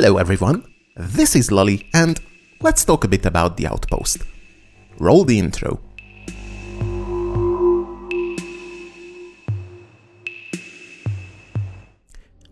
Hello everyone, this is lllll and let's talk a bit about the Outpost. Roll the intro.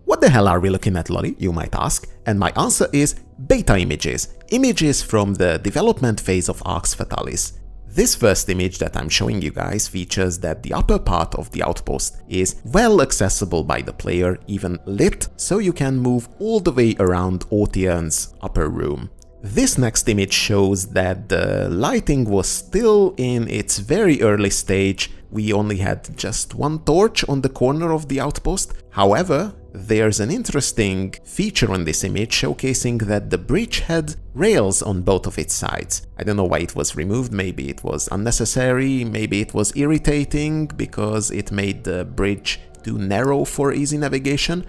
What the hell are we looking at, lllll, you might ask, and my answer is beta images from the development phase of Arx Fatalis. This first image that I'm showing you guys features that the upper part of the outpost is well accessible by the player, even lit, so you can move all the way around Ortion's upper room. This next image shows that the lighting was still in its very early stage. We only had just one torch on the corner of the outpost. However, there's an interesting feature on this image showcasing that the bridge had rails on both of its sides. I don't know why it was removed, maybe it was unnecessary, maybe it was irritating because it made the bridge too narrow for easy navigation.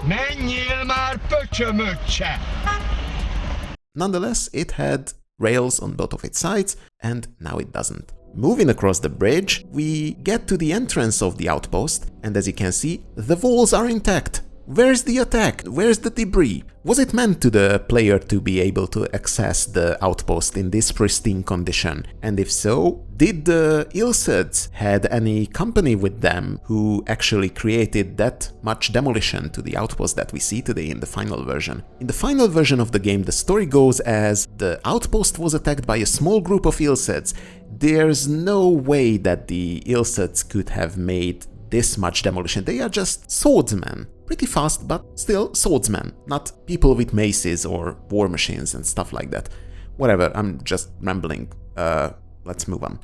Menjél már pöcsömöccse! Nonetheless, it had rails on both of its sides, and now it doesn't. Moving across the bridge, we get to the entrance of the outpost, and as you can see, the walls are intact. Where's the attack? Where's the debris? Was it meant to the player to be able to access the outpost in this pristine condition? And if so, did the illseds had any company with them who actually created that much demolition to the outpost that we see today in the final version? In the final version of the game, the story goes as the outpost was attacked by a small group of illseds. There's no way that the illseds could have made this much demolition. They are just swordsmen. Pretty fast, but still swordsmen, not people with maces or war machines and stuff like that. Whatever, I'm just rambling. Let's move on.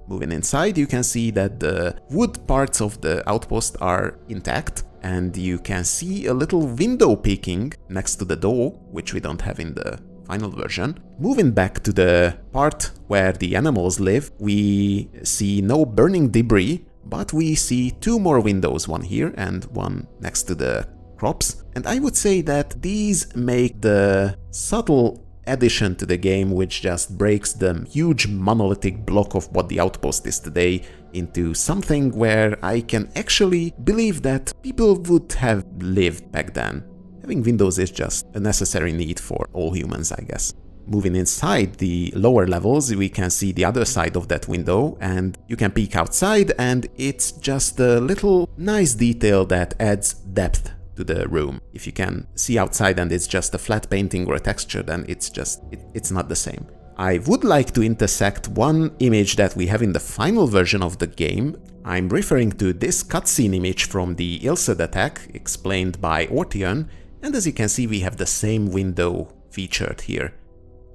Moving inside, you can see that the wood parts of the outpost are intact, and you can see a little window peeking next to the door, which we don't have in the final version. Moving back to the part where the animals live, we see no burning debris, but we see two more windows, one here and one next to the crops. And I would say that these make the subtle addition to the game which just breaks the huge monolithic block of what the outpost is today into something where I can actually believe that people would have lived back then. Having windows is just a necessary need for all humans, I guess. Moving inside the lower levels, we can see the other side of that window, and you can peek outside, and it's just a little nice detail that adds depth to the room. If you can see outside and it's just a flat painting or a texture, then it's not the same. I would like to intersect one image that we have in the final version of the game. I'm referring to this cutscene image from the illsed attack explained by Ortion, and as you can see, we have the same window featured here.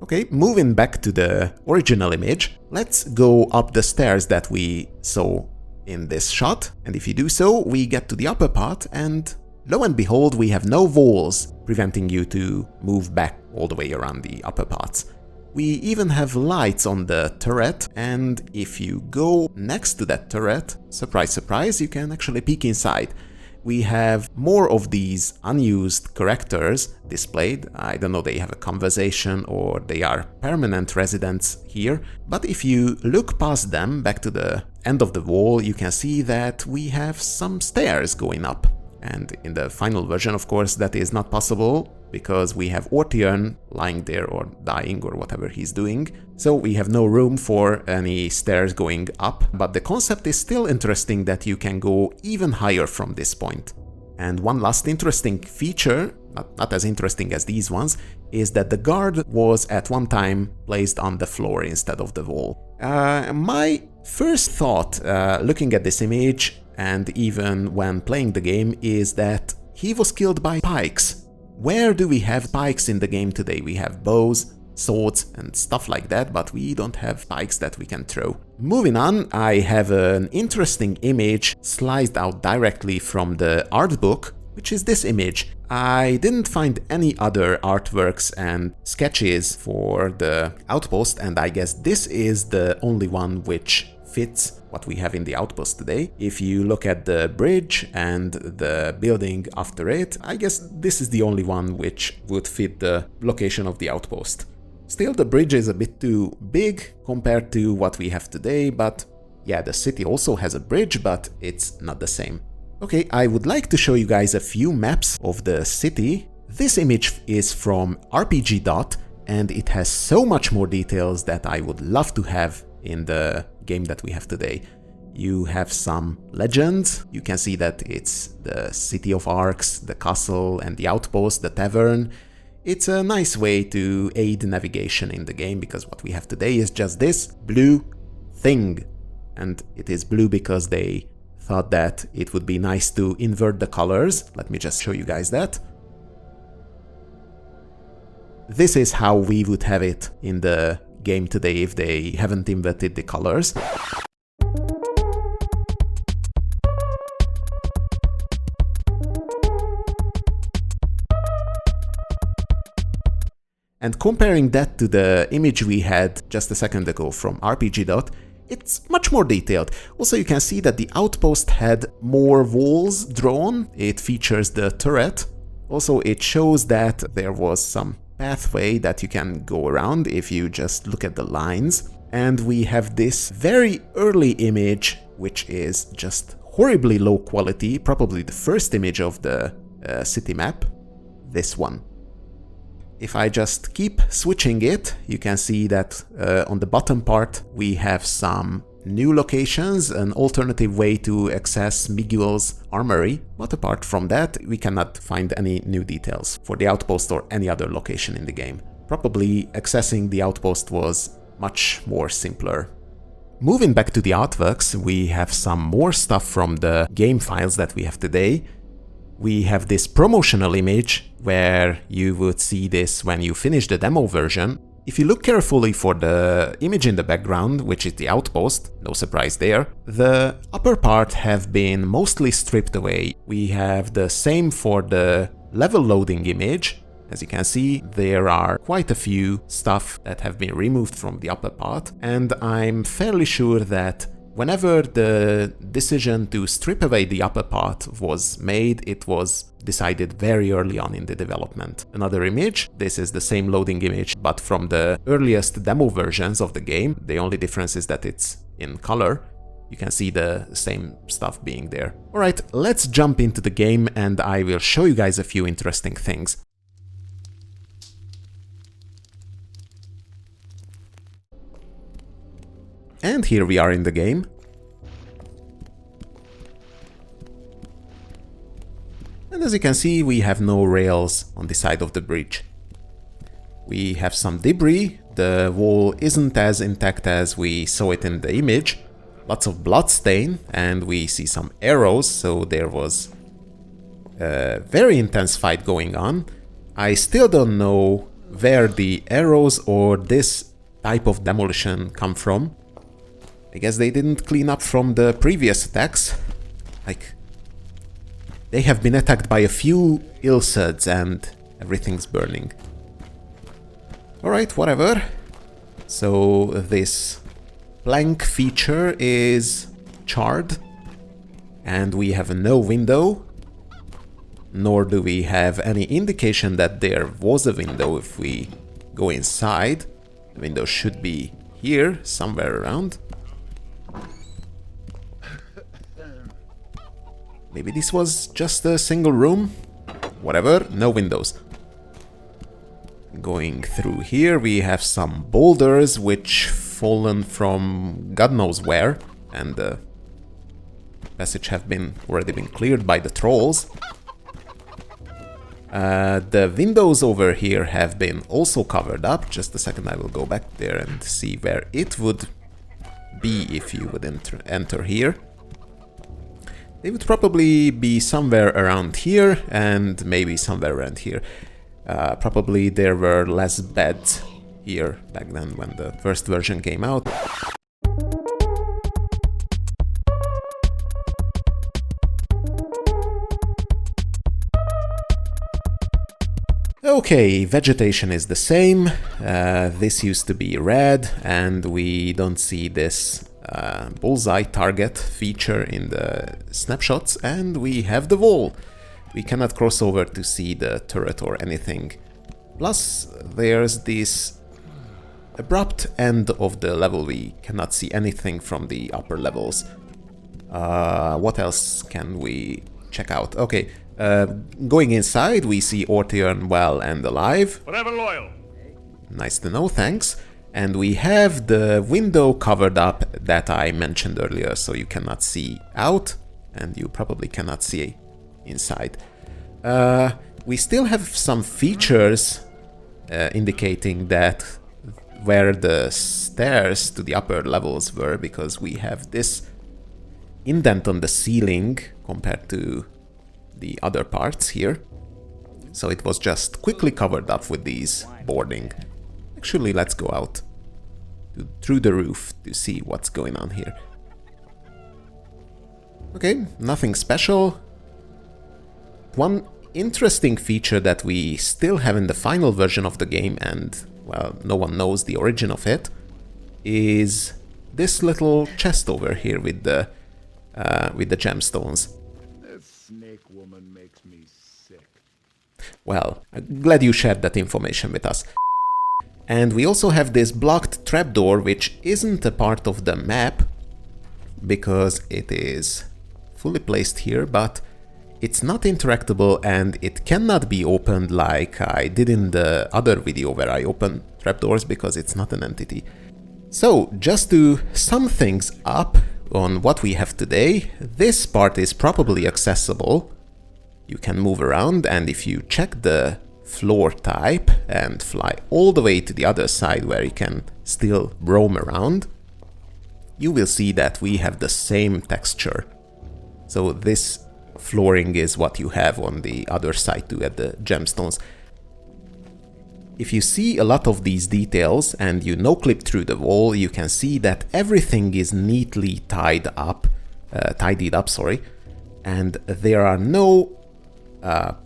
Okay, moving back to the original image, let's go up the stairs that we saw in this shot, and if you do so, we get to the upper part, and lo and behold, we have no walls preventing you to move back all the way around the upper parts. We even have lights on the turret, and if you go next to that turret, surprise surprise, you can actually peek inside. We have more of these unused characters displayed. I don't know, they have a conversation or they are permanent residents here. But if you look past them back to the end of the wall, you can see that we have some stairs going up. And in the final version, of course, that is not possible because we have Ortion lying there or dying or whatever he's doing. So we have no room for any stairs going up, but the concept is still interesting that you can go even higher from this point. And one last interesting feature, not as interesting as these ones, is that the guard was at one time placed on the floor instead of the wall. My first thought looking at this image, and even when playing the game, is that he was killed by pikes. Where do we have pikes in the game today? We have bows, swords and stuff like that, but we don't have pikes that we can throw. Moving on, I have an interesting image sliced out directly from the art book, which is this image. I didn't find any other artworks and sketches for the outpost, and I guess this is the only one which fits what we have in the outpost today. If you look at the bridge and the building after it, I guess this is the only one which would fit the location of the outpost. Still, the bridge is a bit too big compared to what we have today, but Yeah, the city also has a bridge, but it's not the same. Okay, I would like to show you guys a few maps of the city. This image is from RPG. And it has so much more details that I would love to have in the game that we have today. You have some legends. You can see that it's the city of Arx, the castle and the outpost, the tavern. It's a nice way to aid navigation in the game, because what we have today is just this blue thing. And it is blue because they thought that it would be nice to invert the colors. Let me just show you guys that. This is how we would have it in the game today if they haven't inverted the colors. And comparing that to the image we had just a second ago from RPG. It's much more detailed. Also, you can see that the outpost had more walls drawn. It features the turret. Also, it shows that there was some pathway that you can go around if you just look at the lines. And we have this very early image, which is just horribly low quality, probably the first image of the city map, this one. If I just keep switching it, you can see that on the bottom part we have some new locations, an alternative way to access Miguel's armory, but apart from that we cannot find any new details for the outpost or any other location in the game. Probably accessing the outpost was much more simpler. Moving back to the artworks, we have some more stuff from the game files that we have today. We have this promotional image where you would see this when you finish the demo version. If you look carefully for the image in the background, which is the outpost, no surprise there, the upper part have been mostly stripped away. We have the same for the level loading image. As you can see, there are quite a few stuff that have been removed from the upper part, and I'm fairly sure that whenever the decision to strip away the upper part was made, it was decided very early on in the development. Another image, this is the same loading image, but from the earliest demo versions of the game. The only difference is that it's in color. You can see the same stuff being there. Alright, let's jump into the game and I will show you guys a few interesting things. And here we are in the game. And as you can see, we have no rails on the side of the bridge. We have some debris. The wall isn't as intact as we saw it in the image. Lots of bloodstain, and we see some arrows, so there was a very intense fight going on. I still don't know where the arrows or this type of demolition come from. I guess they didn't clean up from the previous attacks. Like, they have been attacked by a few illsuds and everything's burning. Alright, whatever. So this plank feature is charred and we have no window, nor do we have any indication that there was a window if we go inside. The window should be here, somewhere around. Maybe this was just a single room? Whatever, no windows. Going through here, we have some boulders which fallen from God knows where, and the passage have already been cleared by the trolls. The windows over here have been also covered up. Just a second, I will go back there and see where it would be if you would enter here. They would probably be somewhere around here and maybe somewhere around here. Probably there were less beds here back then when the first version came out. Okay, vegetation is the same. This used to be red and we don't see this bullseye target feature in the snapshots, and we have the wall. We cannot cross over to see the turret or anything. Plus there's this abrupt end of the level. We cannot see anything from the upper levels. What else can we check out? Okay, going inside, we see Orteon well and alive. Forever loyal. Nice to know, thanks. And we have the window covered up that I mentioned earlier, so you cannot see out, and you probably cannot see inside. We still have some features indicating that where the stairs to the upper levels were, because we have this indent on the ceiling compared to the other parts here. So it was just quickly covered up with these boarding. Actually, let's go out through the roof to see what's going on here. Okay, nothing special. One interesting feature that we still have in the final version of the game, and, well, no one knows the origin of it, is this little chest over here with the gemstones. This snake woman makes me sick. Well, I'm glad you shared that information with us. And we also have this blocked trapdoor, which isn't a part of the map, because it is fully placed here, but it's not interactable and it cannot be opened like I did in the other video where I opened trapdoors, because it's not an entity. So, just to sum things up on what we have today, this part is probably accessible. You can move around, and if you check the floor type and fly all the way to the other side where you can still roam around, you will see that we have the same texture. So this flooring is what you have on the other side too, at the gemstones. If you see a lot of these details and you no-clip through the wall, you can see that everything is neatly tidied up, and there are no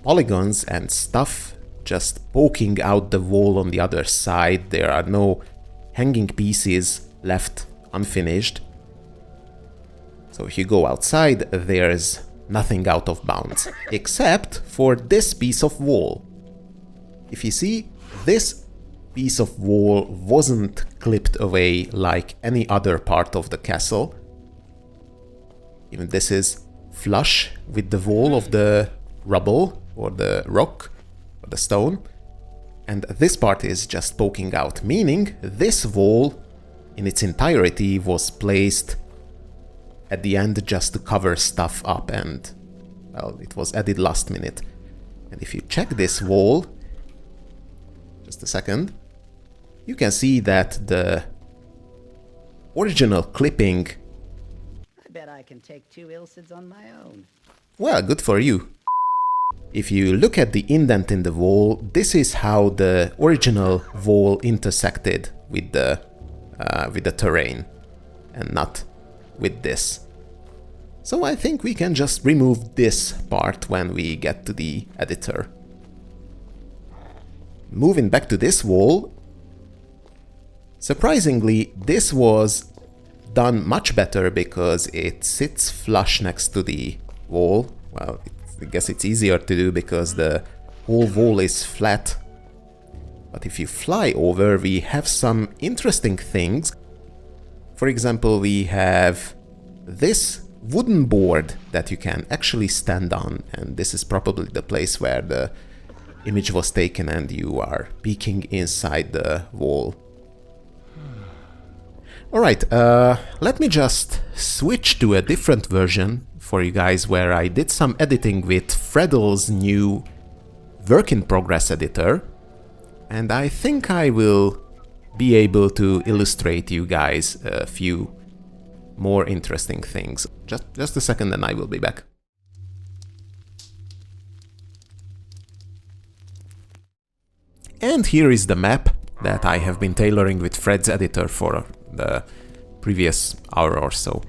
polygons and stuff just poking out the wall on the other side. There are no hanging pieces left unfinished. So if you go outside, there's nothing out of bounds, except for this piece of wall. If you see, this piece of wall wasn't clipped away like any other part of the castle. Even this is flush with the wall of the rubble or the rock or the stone, and this part is just poking out, meaning this wall in its entirety was placed at the end just to cover stuff up, and, well, it was added last minute. And if you check this wall, just a second, you can see that the original clipping... I bet I can take 2 Ilcids on my own. Well, good for you. If you look at the indent in the wall, this is how the original wall intersected with the terrain, and not with this. So I think we can just remove this part when we get to the editor. Moving back to this wall, surprisingly, this was done much better because it sits flush next to the wall. Well, I guess it's easier to do because the whole wall is flat. But if you fly over, we have some interesting things. For example, we have this wooden board that you can actually stand on, and this is probably the place where the image was taken and you are peeking inside the wall. Alright, let me just switch to a different version for you guys where I did some editing with fredlll's new work in progress editor, and I think I will be able to illustrate you guys a few more interesting things. Just a second and I will be back. And here is the map that I have been tailoring with Fred's editor for the previous hour or so.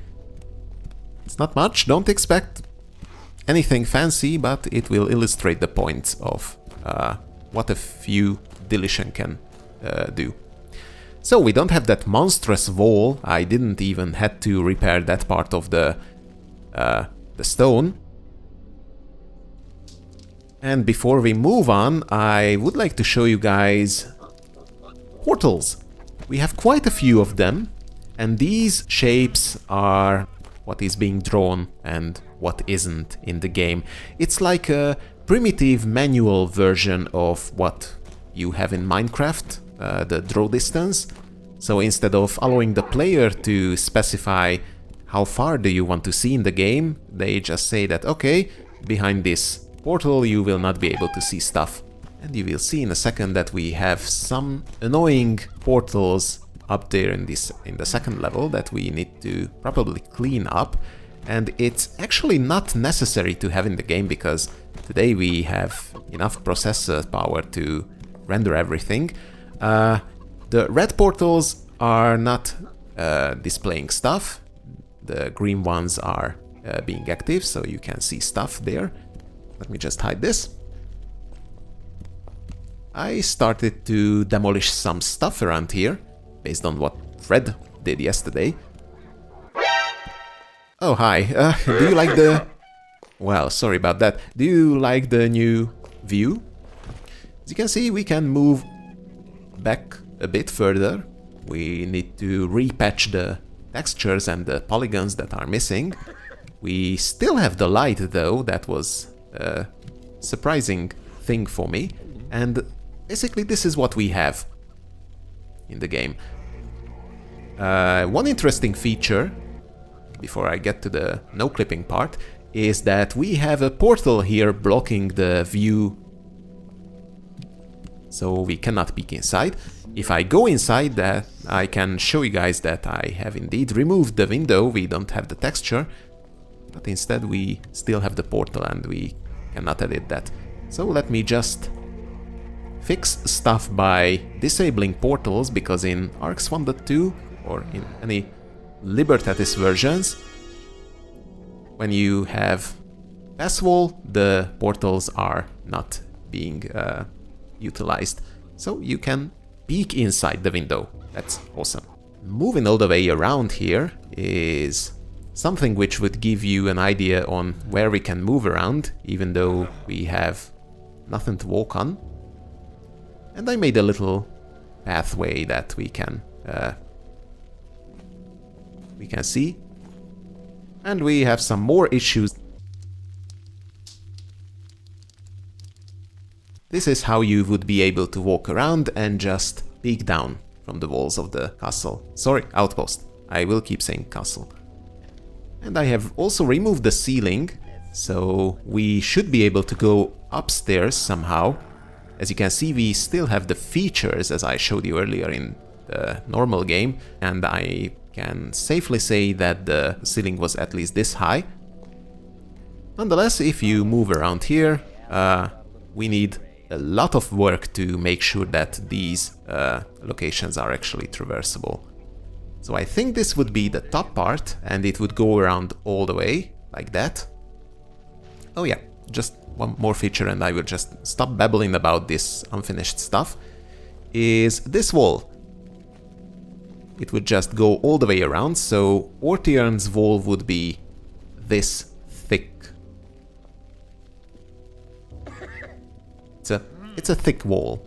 It's not much, don't expect anything fancy, but it will illustrate the points of what a few deletion can do. So we don't have that monstrous wall. I didn't even had to repair that part of the stone. And before we move on, I would like to show you guys portals. We have quite a few of them, and these shapes are what is being drawn and what isn't in the game. It's like a primitive manual version of what you have in Minecraft, the draw distance. So instead of allowing the player to specify how far do you want to see in the game, they just say that, okay, behind this portal you will not be able to see stuff. And you will see in a second that we have some annoying portals up there in the second level that we need to probably clean up. And it's actually not necessary to have in the game because today we have enough processor power to render everything. The red portals are not displaying stuff. The green ones are being active, so you can see stuff there. Let me just hide this. I started to demolish some stuff around here, based on what Fred did yesterday. Oh, hi. Do you like the... Well, sorry about that. Do you like the new view? As you can see, we can move back a bit further. We need to repatch the textures and the polygons that are missing. We still have the light, though. That was a surprising thing for me. And basically, this is what we have in the game. One interesting feature, before I get to the no-clipping part, is that we have a portal here blocking the view, so we cannot peek inside. If I go inside that, I can show you guys that I have indeed removed the window. We don't have the texture, but instead we still have the portal and we cannot edit that. So let me just fix stuff by disabling portals, because in Arx 1.2 or in any Libertatis versions, when you have pass wall, the portals are not being utilized. So you can peek inside the window. That's awesome. Moving all the way around here is something which would give you an idea on where we can move around, even though we have nothing to walk on. And I made a little pathway that we can see. And we have some more issues. This is how you would be able to walk around and just peek down from the walls of the castle. Sorry, outpost. I will keep saying castle. And I have also removed the ceiling, so we should be able to go upstairs somehow. As you can see, we still have the features as I showed you earlier in the normal game, and I can safely say that the ceiling was at least this high. Nonetheless, if you move around here, we need a lot of work to make sure that these locations are actually traversable. So I think this would be the top part, and it would go around all the way, like that. Oh yeah, just one more feature and I will just stop babbling about this unfinished stuff, is this wall. It would just go all the way around, so Ortiern's wall would be this thick. It's a thick wall.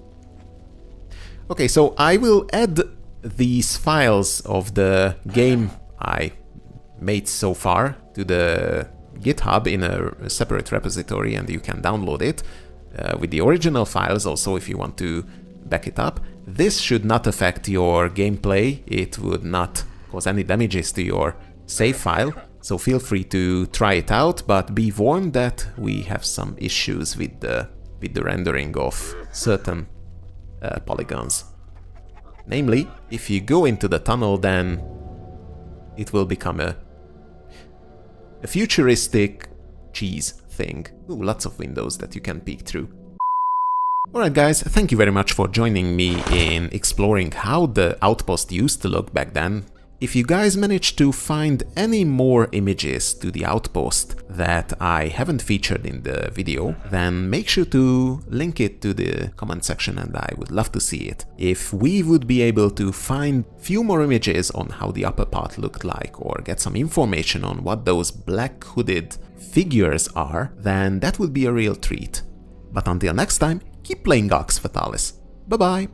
Okay, so I will add these files of the game I made so far to the GitHub in a separate repository, and you can download it with the original files also if you want to back it up. This should not affect your gameplay. It would not cause any damages to your save file, so feel free to try it out, but be warned that we have some issues with the rendering of certain polygons. Namely, if you go into the tunnel, then it will become a futuristic cheese thing. Ooh, lots of windows that you can peek through. Alright guys, thank you very much for joining me in exploring how the Outpost used to look back then. If you guys managed to find any more images to the Outpost that I haven't featured in the video, then make sure to link it to the comment section and I would love to see it. If we would be able to find few more images on how the upper part looked like, or get some information on what those black hooded figures are, then that would be a real treat. But until next time, keep playing Arx Fatalis. Bye bye!